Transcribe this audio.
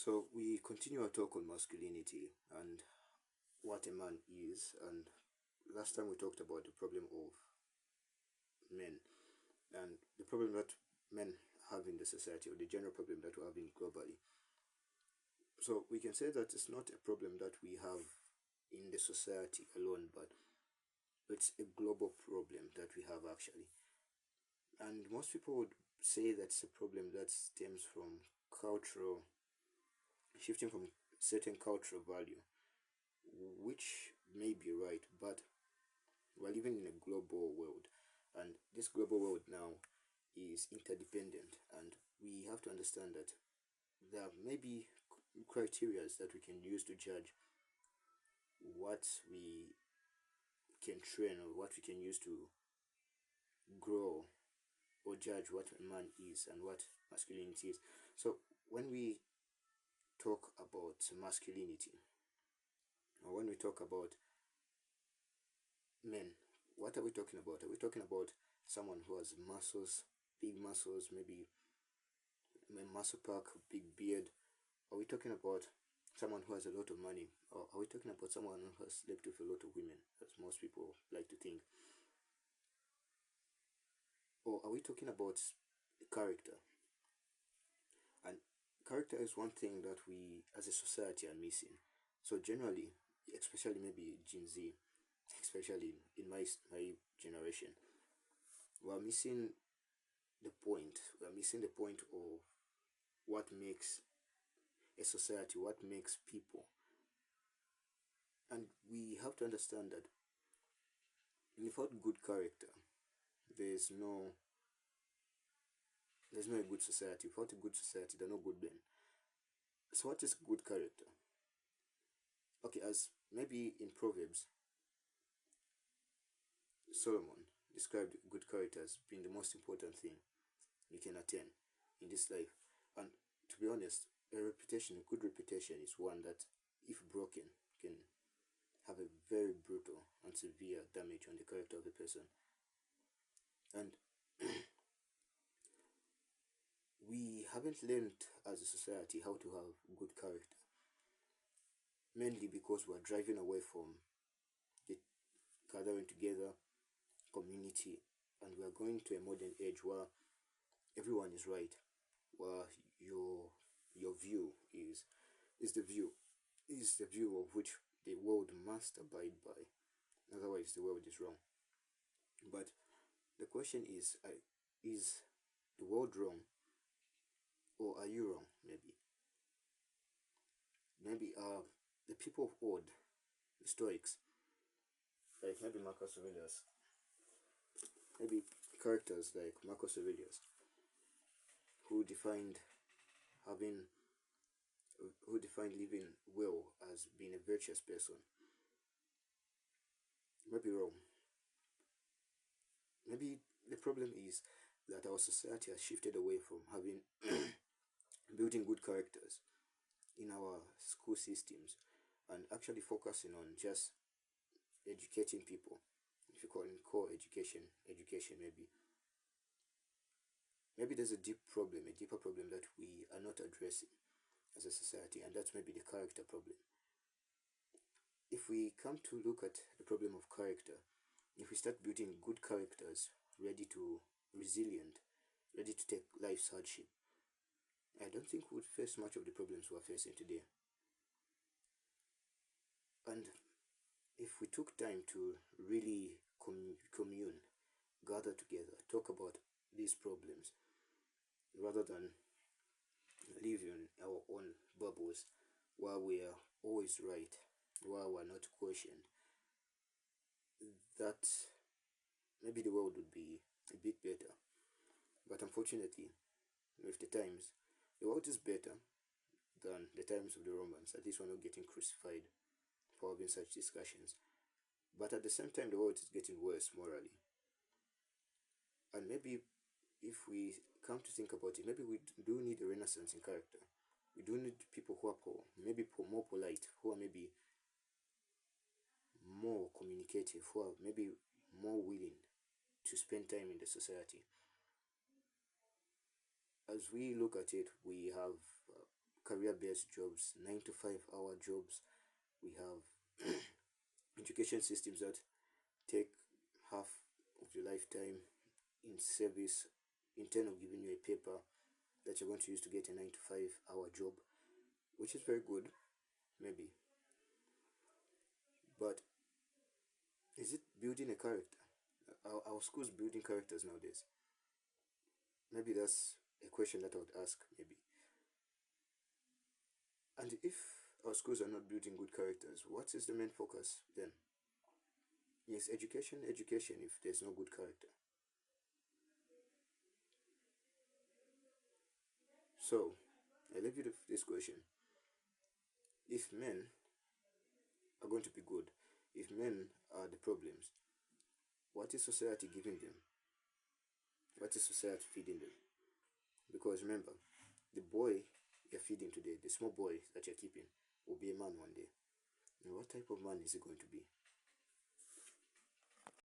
So we continue our talk on masculinity and what a man is. And last time we talked about the problem of men and the problem that men have in the society, or the general problem that we're having globally. So we can say that it's not a problem that we have in the society alone, but it's a global problem that we have actually. And most people would say that's a problem that stems from cultural shifting from certain cultural value, which may be right, but we're living in a global world, and this global world now is interdependent, and we have to understand that there may be criteria that we can use to judge what we can train or what we can use to grow or judge what a man is and what masculinity is. So when we talk about masculinity, or when we talk about men, what are we talking about? Are we talking about someone who has muscles, big muscles, maybe a muscle pack, big beard? Are we talking about someone who has a lot of money? Or are we talking about someone who has slept with a lot of women, as most people like to think? Or are we talking about character? And character is one thing that we as a society are missing. So generally, especially maybe Gen Z, especially in my generation, we're missing the point. We're missing the point of what makes a society, what makes people. And we have to understand that without good character, there's no a good society. Without a good society, there's no good men. So what is good character? Okay, as maybe in Proverbs, Solomon described good character as being the most important thing you can attain in this life. And to be honest, a good reputation is one that, if broken, can have a very brutal and severe damage on the character of the person. And we haven't learned as a society how to have good character, mainly because we're driving away from the gathering together community, and we're going to a modern age where everyone is right, where your view is the view of which the world must abide by, otherwise the world is wrong. But the question is the world wrong, or are you wrong? Maybe the people of old, the Stoics, like maybe Marcus Aurelius, maybe characters like Marcus Aurelius, who defined having who defined living well as being a virtuous person, might be wrong. Maybe the problem is that our society has shifted away from having building good characters in our school systems, and actually focusing on just educating people. If you call it core education maybe there's a deeper problem that we are not addressing as a society, and that's maybe the character problem. If we come to look at the problem of character, if we start building good characters, resilient, ready to take life's hardship, I don't think we'd face much of the problems we're facing today. And if we took time to really commune, gather together, talk about these problems, rather than live in our own bubbles where we are always right, where we're not questioned, that maybe the world would be a bit better. But unfortunately, with the times, the world is better than the times of the Romans. At least we're not getting crucified for having such discussions. But at the same time, the world is getting worse morally. And maybe if we come to think about it, maybe we do need a renaissance in character. We do need people who are maybe more polite, who are maybe more communicative, who are maybe more willing to spend time in the society. As we look at it, we have career-based jobs, 9 to 5 hour jobs. We have education systems that take half of your lifetime in service in terms of giving you a paper that you're going to use to get a 9 to 5 hour job, which is very good, maybe. But is it building a character? Our schools building characters nowadays? Maybe that's a question that I would ask, maybe. And if our schools are not building good characters, what is the main focus then? Yes, education, education, if there's no good character. So, I leave you with this question. If men are going to be good, if men are the problems, what is society giving them? What is society feeding them? Because remember, the boy you're feeding today, the small boy that you're keeping, will be a man one day. And what type of man is he going to be?